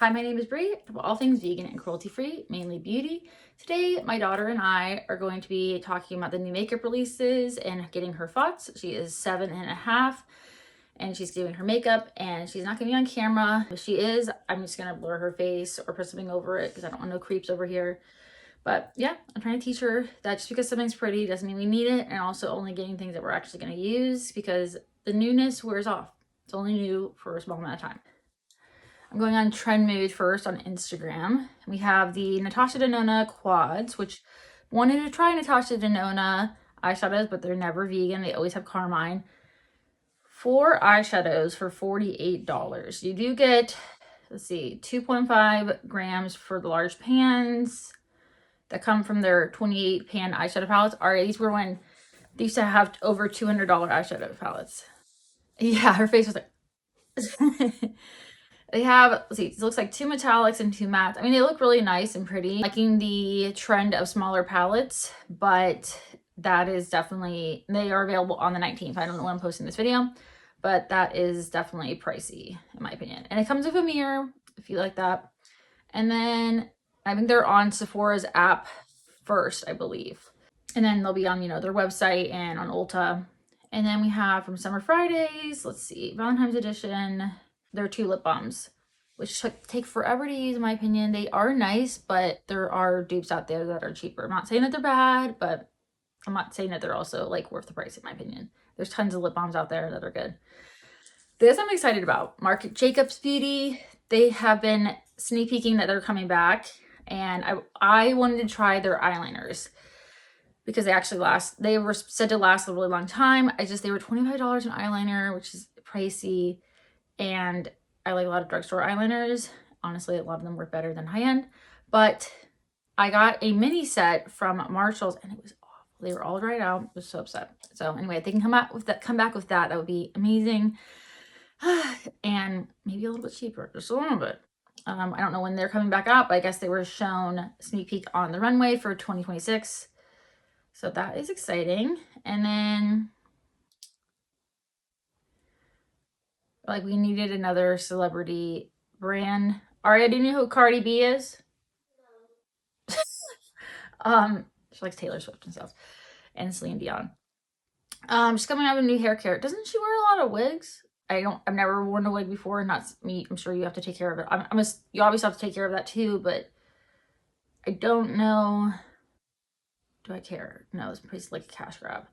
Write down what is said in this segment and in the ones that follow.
Hi, my name is Brie. I'm all things vegan and cruelty-free, mainly beauty. Today, my daughter and I are going to be talking about the new makeup releases and getting her thoughts. She is 7.5 and she's doing her makeup and she's not gonna be on camera. If she is, I'm just gonna blur her face or put something over it because I don't want no creeps over here. But yeah, I'm trying to teach her that just because something's pretty doesn't mean we need it, and also only getting things that we're actually gonna use because the newness wears off. It's only new for a small amount of time. I'm going on Trend Mood first on Instagram. We have the Natasha Denona quads, which wanted to try Natasha Denona eyeshadows, but they're never vegan. They always have carmine. 4 eyeshadows for $48. You do get, let's see, 2.5 grams for the large pans that come from their 28 pan eyeshadow palettes. All right, these were when they used to have over $200 eyeshadow palettes. Yeah, her face was like... They have, let's see, it looks like 2 metallics and 2 mattes. I mean, they look really nice and pretty. Liking the trend of smaller palettes, but that is definitely, they are available on the 19th. I don't know when I'm posting this video, but that is definitely pricey in my opinion. And it comes with a mirror if you like that. And then I think they're on Sephora's app first, I believe. And then they'll be on, their website and on Ulta. And then we have from Summer Fridays, let's see, Valentine's edition. There are 2 lip balms, which take forever to use in my opinion. They are nice, but there are dupes out there that are cheaper. I'm not saying that they're bad, but I'm not saying that they're also like worth the price in my opinion. There's tons of lip balms out there that are good. This I'm excited about. Marc Jacobs Beauty. They have been sneak peeking that they're coming back, and I wanted to try their eyeliners because they actually they were said to last a really long time. They were $25 an eyeliner, which is pricey. And I like a lot of drugstore eyeliners. Honestly, a lot of them work better than high-end. But I got a mini set from Marshall's and it was awful. They were all dried out. I was so upset. So anyway, if they can come back with that, that would be amazing. And maybe a little bit cheaper, just a little bit. I don't know when they're coming back out, but I guess they were shown sneak peek on the runway for 2026. So that is exciting. And then like we needed another celebrity brand. Aria, do you know who Cardi B is? No. She likes Taylor Swift and stuff, and Celine Dion. She's coming out with a new hair care. Doesn't she wear a lot of wigs? I've never worn a wig before. Not me. I'm sure you have to take care of it. You obviously have to take care of that too, but I don't know. Do I care? No, it's pretty like a cash grab.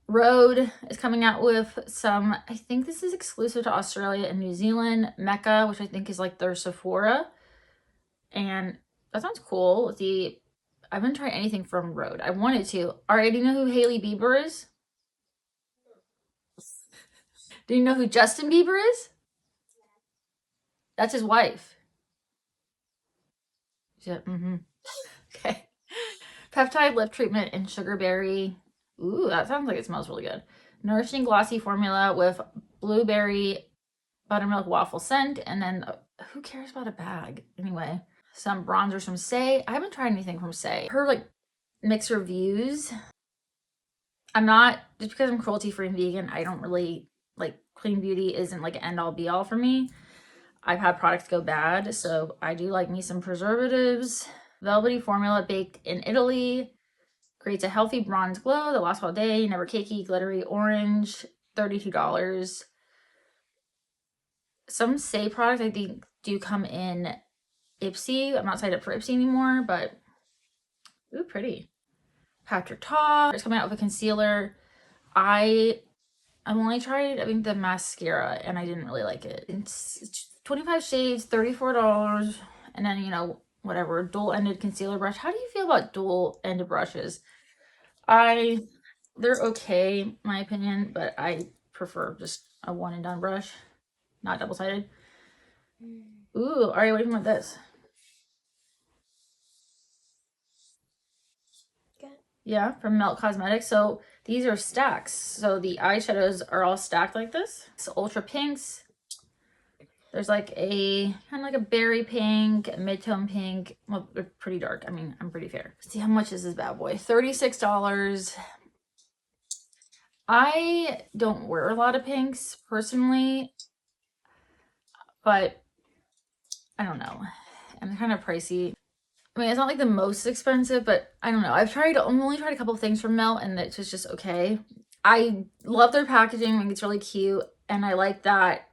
Rhode is coming out with some, I think this is exclusive to Australia and New Zealand, Mecca, which I think is like their Sephora. And that sounds cool. I haven't tried anything from Rhode. I wanted to. All right, do you know who Hailey Bieber is? Do you know who Justin Bieber is? That's his wife. Yeah, Okay. Peptide lip treatment and sugarberry. Ooh, that sounds like it smells really good. Nourishing glossy formula with blueberry buttermilk waffle scent. And then who cares about a bag? Anyway, some bronzers from siae. I haven't tried anything from siae. Her like mixed reviews. I'm not, just because I'm cruelty free and vegan, I don't really like, clean beauty isn't like an end all be all for me. I've had products go bad, so I do like me some preservatives. Velvety formula baked in Italy. Creates a healthy bronze glow that lasts all day, never cakey, glittery orange, $32. Some siae products I think do come in Ipsy. I'm not signed up for Ipsy anymore, but ooh, pretty. Patrick Ta is coming out with a concealer. I've only tried, I think, the mascara, and I didn't really like it. It's 25 shades, $34, and then, whatever, dual-ended concealer brush. How do you feel about dual-ended brushes? They're okay, in my opinion, but I prefer just a one and done brush, not double-sided. Ooh, all right, what do you think about this? Good. Yeah, from Nomad Cosmetics. So these are stacks. So the eyeshadows are all stacked like this. It's ultra pinks. There's like a kind of like a berry pink, mid-tone pink. Well, they're pretty dark. I mean, I'm pretty fair. Let's see, how much is this bad boy? $36. I don't wear a lot of pinks personally, but I don't know. And they're kind of pricey. I mean, it's not like the most expensive, but I don't know. I've only tried a couple of things from Melt, and it's just okay. I love their packaging. I think it's really cute. And I like that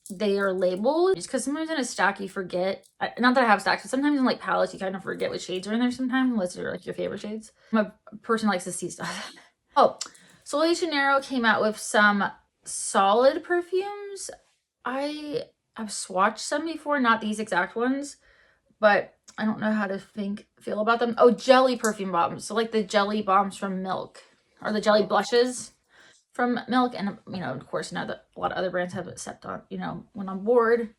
they are labeled, just because sometimes in a stack you forget. Not that I have stacks, but sometimes in like palettes you kind of forget what shades are in there sometimes, unless they're like your favorite shades. I'm a person who likes to see stuff. Oh, Sol de Janeiro came out with some solid perfumes. I have swatched some before, not these exact ones, but I don't know how to feel about them. Oh, jelly perfume bombs. So like the jelly bombs from Milk, or the jelly blushes from Milk. And, you know, of course, now that a lot of other brands have stepped on, you know, went on board.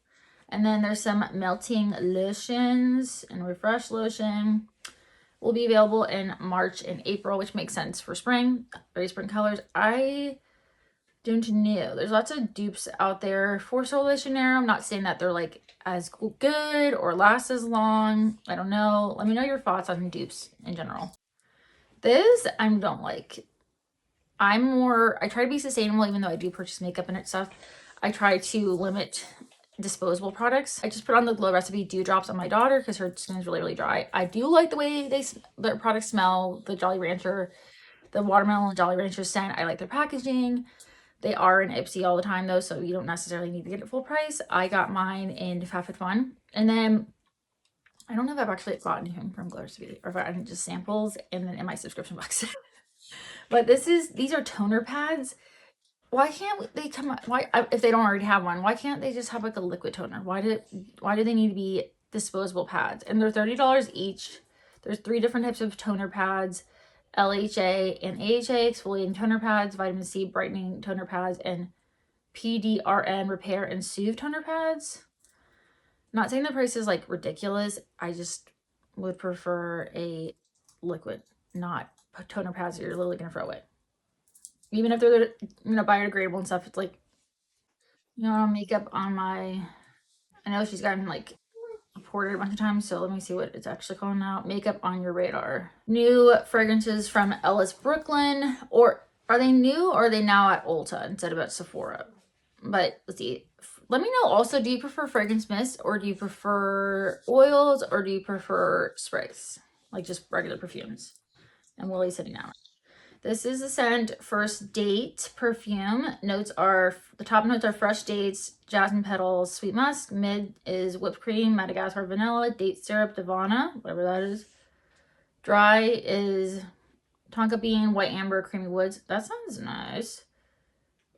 And then there's some melting lotions, and refresh lotion will be available in March and April, which makes sense for spring, very spring colors. I don't know. There's lots of dupes out there for Sol de Janeiro. I'm not saying that they're like as good or last as long. I don't know. Let me know your thoughts on dupes in general. This I don't like. I try to be sustainable, even though I do purchase makeup and stuff. I try to limit disposable products. I just put on the Glow Recipe Dewdrops on my daughter because her skin is really, really dry. I do like the way their products smell. The Jolly Rancher, the watermelon and Jolly Rancher scent. I like their packaging. They are in Ipsy all the time though, so you don't necessarily need to get it full price. I got mine in Fun. And then I don't know if I've actually bought anything from Glow Recipe or if I just samples and then in my subscription box. But these are toner pads. Why can't they come out? Why, if they don't already have one, why can't they just have like a liquid toner? Why do they need to be disposable pads? And they're $30 each. There's 3 different types of toner pads: LHA and AHA exfoliating toner pads, vitamin C brightening toner pads, and PDRN repair and soothe toner pads. Not saying the price is like ridiculous. I just would prefer a liquid, not toner pads that you're literally gonna throw away. Even if they're, you know, biodegradable and stuff, it's like, you know, makeup on my, I know she's gotten like reported a bunch of times, so let me see what it's actually calling out. Makeup on your radar. New fragrances from Ellis Brooklyn. Or are they new, or are they now at Ulta instead of at Sephora? But let's see. Let me know also, do you prefer fragrance mist, or do you prefer oils, or do you prefer sprays? Like just regular perfumes. And Willie's sitting down. This is the scent First Date perfume. The top notes are fresh dates, jasmine petals, sweet musk. Mid is whipped cream, Madagascar vanilla, date syrup, Devana, whatever that is. Dry is tonka bean, white amber, creamy woods. That sounds nice.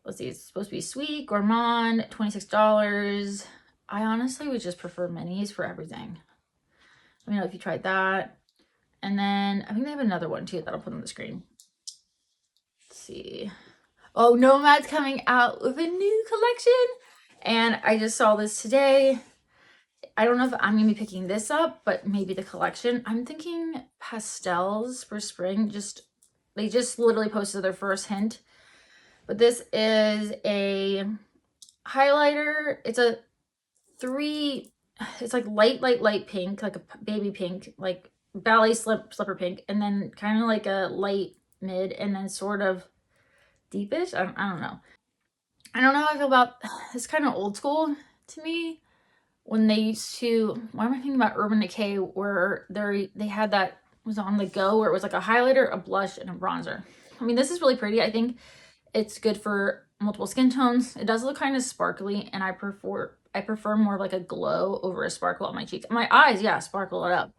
Let's see, it's supposed to be sweet, gourmand, $26. I honestly would just prefer minis for everything. Let me know if you tried that. And then I think they have another one too that I'll put on the screen. Let's see. Oh, Nomad's coming out with a new collection. And I just saw this today. I don't know if I'm going to be picking this up, but maybe the collection. I'm thinking pastels for spring. They just literally posted their first hint. But this is a highlighter. It's like light pink, like a baby pink, like ballet slipper pink, and then kind of like a light mid, and then sort of deepish. I don't know. I don't know how I feel about it's kind of old school to me. When they used to, why am I thinking about Urban Decay, where they had that was on the go, where it was like a highlighter, a blush, and a bronzer. I mean, this is really pretty. I think it's good for multiple skin tones. It does look kind of sparkly, and I prefer more of like a glow over a sparkle on my cheeks. My eyes, yeah, sparkle it up.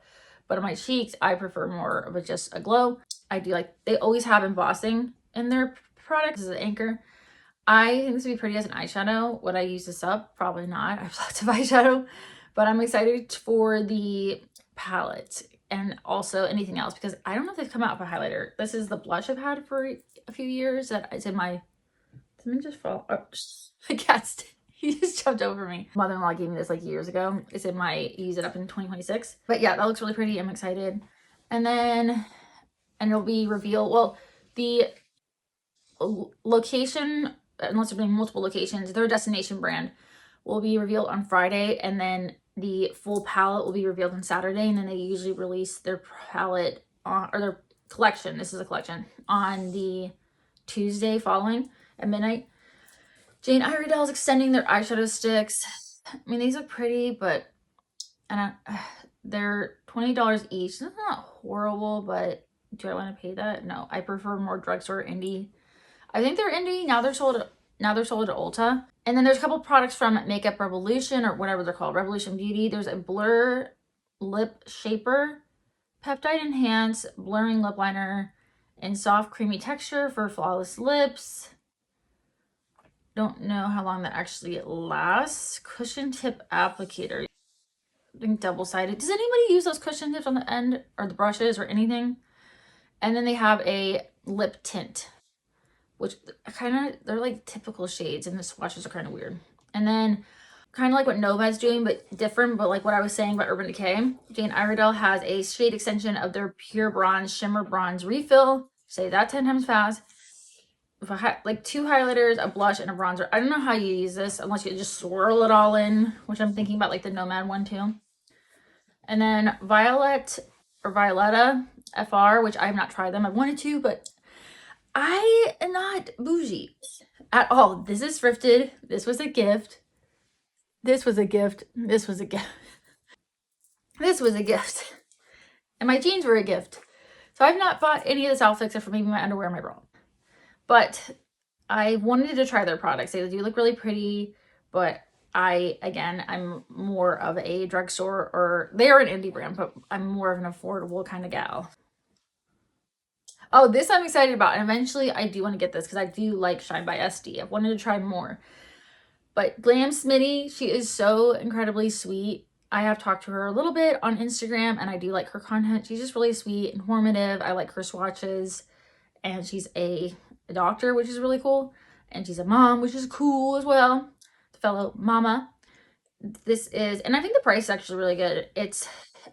But on my cheeks, I prefer more of just a glow. I do like, they always have embossing in their products. This is an Anchor. I think this would be pretty as an eyeshadow. Would I use this up? Probably not. I have lots of eyeshadow. But I'm excited for the palette and also anything else, because I don't know if they've come out with a highlighter. This is the blush I've had for a few years that it's in my, something just fell. Oh, the cat's, he just jumped over me. Mother-in-law gave me this like years ago. It's in my use it up in 2026. But yeah, that looks really pretty. I'm excited. And then, and it'll be revealed, well, the location, unless they're doing multiple locations, their destination brand will be revealed on Friday, and then the full palette will be revealed on Saturday, and then they usually release their palette on, or their collection, this is a collection, on the Tuesday following at midnight. Jane Iredale is extending their eyeshadow sticks. I mean, these look pretty, but And they're $20 each. That's not horrible, but do I want to pay that? No, I prefer more drugstore indie. I think they're indie. Now they're sold at Ulta. And then there's a couple products from Makeup Revolution or whatever they're called, Revolution Beauty. There's a blur lip shaper, peptide enhance blurring lip liner, and soft creamy texture for flawless lips. Don't know how long that actually lasts. Cushion tip applicator. I think double-sided. Does anybody use those cushion tips on the end or the brushes or anything? And then they have a lip tint, which kind of, they're like typical shades, and the swatches are kind of weird. And then kind of like what Nomad's doing, but different, but like what I was saying about Urban Decay, Jane Iredale has a shade extension of their Pure Bronze Shimmer Bronze Refill. Say that 10 times fast. If I like 2 highlighters, a blush, and a bronzer. I don't know how you use this unless you just swirl it all in, which I'm thinking about like the Nomad one too. And then Violet or Violetta FR, which I have not tried them. I wanted to, but I am not bougie at all. This is thrifted. This was a gift. This was a gift. This was a gift. This was a gift. And my jeans were a gift. So I've not bought any of this outfit except for maybe my underwear and my bra. But I wanted to try their products. They do look really pretty, but I'm more of a drugstore, or they are an indie brand, but I'm more of an affordable kind of gal. Oh, this I'm excited about. And eventually I do want to get this because I do like Shine by SD. I've wanted to try more. But Glam Smitty, she is so incredibly sweet. I have talked to her a little bit on Instagram and I do like her content. She's just really sweet, informative. I like her swatches. And she's a doctor, which is really cool. And she's a mom, which is cool as well. The fellow mama. This is, and I think the price is actually really good. It's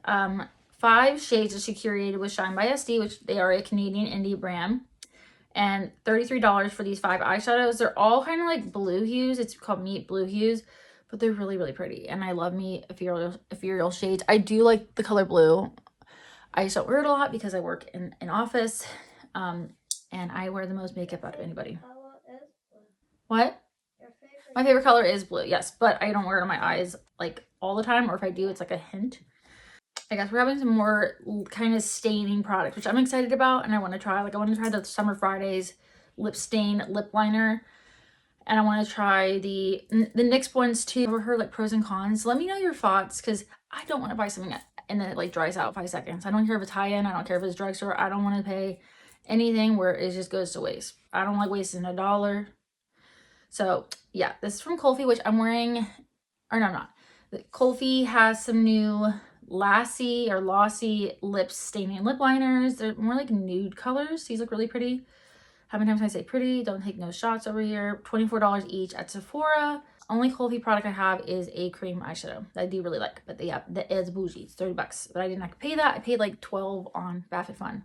5 shades that she curated with Shine by SD, which they are a Canadian indie brand. And $33 for these 5 eyeshadows. They're all kind of like blue hues. It's called Meat Blue Hues, but they're really, really pretty. And I love me ethereal shades. I do like the color blue. I just don't wear it a lot because I work in an office. And I wear the most makeup out of anybody. What? My favorite color is blue, yes, but I don't wear it on my eyes like all the time, or if I do, it's like a hint. I guess we're having some more kind of staining products, which I'm excited about, and I want to try. Like, I want to try the Summer Fridays lip stain lip liner, and I want to try the NYX ones too. I've heard like pros and cons. Let me know your thoughts, because I don't want to buy something and then it like dries out 5 seconds. I don't care if it's high-end. I don't care if it's drugstore. I don't want to pay anything where it just goes to waste. I don't like wasting $1. So yeah, this is from Cruelty, which I'm wearing, or no, I'm not. Cruelty has some new Lossy lip staining lip liners. They're more like nude colors. These look really pretty. How many times can I say pretty? Don't take no shots over here. $24 each at Sephora. Only Cruelty product I have is a cream eyeshadow that I do really like, but yeah, that is bougie. It's $30, but I did not pay that. I paid like 12 on Bath & Fun.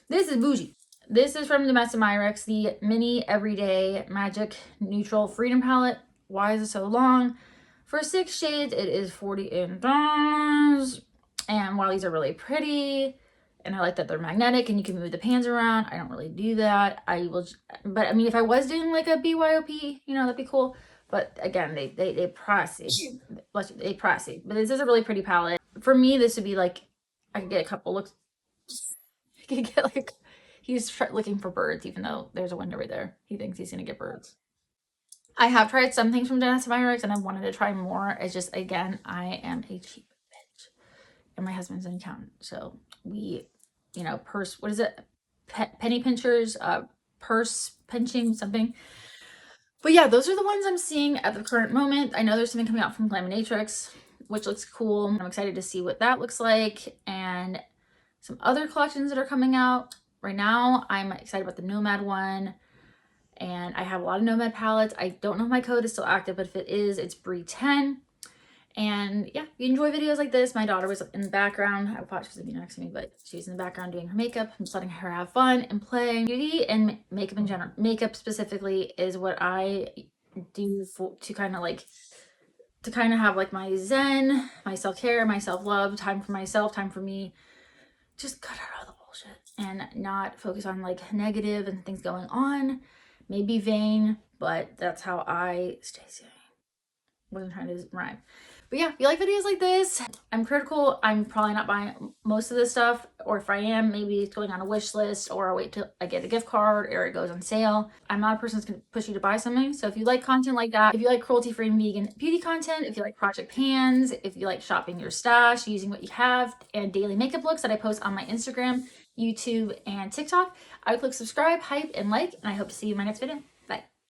This is bougie. This is from Danessa Myericks, the Mini Everyday Magic Neutral Freedom Palette. Why is it so long? For 6 shades, it is $48. And while these are really pretty, and I like that they're magnetic and you can move the pans around, I don't really do that. But I mean, if I was doing like a BYOP, you know, that'd be cool. But again, they pricey. They pricey. But this is a really pretty palette. For me, this would be like, I could get a couple looks. I could get like, he's looking for birds, even though there's a window right there. He thinks he's gonna get birds. I have tried some things from Danessa Myericks and I wanted to try more. It's just, again, I am a cheap bitch. And my husband's an accountant. So we, you know, what is it? Penny pinchers, purse pinching, something. But yeah, those are the ones I'm seeing at the current moment. I know there's something coming out from glaminatrix, which looks cool. I'm excited to see what that looks like. And some other collections that are coming out. Right now, I'm excited about the Nomad one. And I have a lot of Nomad palettes. I don't know if my code is still active, but if it is, it's Brie10. And yeah, if you enjoy videos like this, my daughter was in the background. I thought she was gonna be next to me, but she's in the background doing her makeup. I'm just letting her have fun and play. Beauty and makeup in general. Makeup specifically is what I do to kind of have like my zen, my self-care, my self-love, time for myself, time for me. Just cut out all the bullshit and not focus on like negative and things going on. Maybe vain, but that's how I stay sane. Wasn't trying to rhyme. But yeah, if you like videos like this, I'm critical. I'm probably not buying most of this stuff, or if I am, maybe it's going on a wish list, or I'll wait till I get a gift card or it goes on sale. I'm not a person that's gonna push you to buy something. So if you like content like that, if you like cruelty-free and vegan beauty content, if you like project pans, if you like shopping your stash, using what you have, and daily makeup looks that I post on my Instagram, YouTube, and TikTok, I would click subscribe, hype, and like, and I hope to see you in my next video.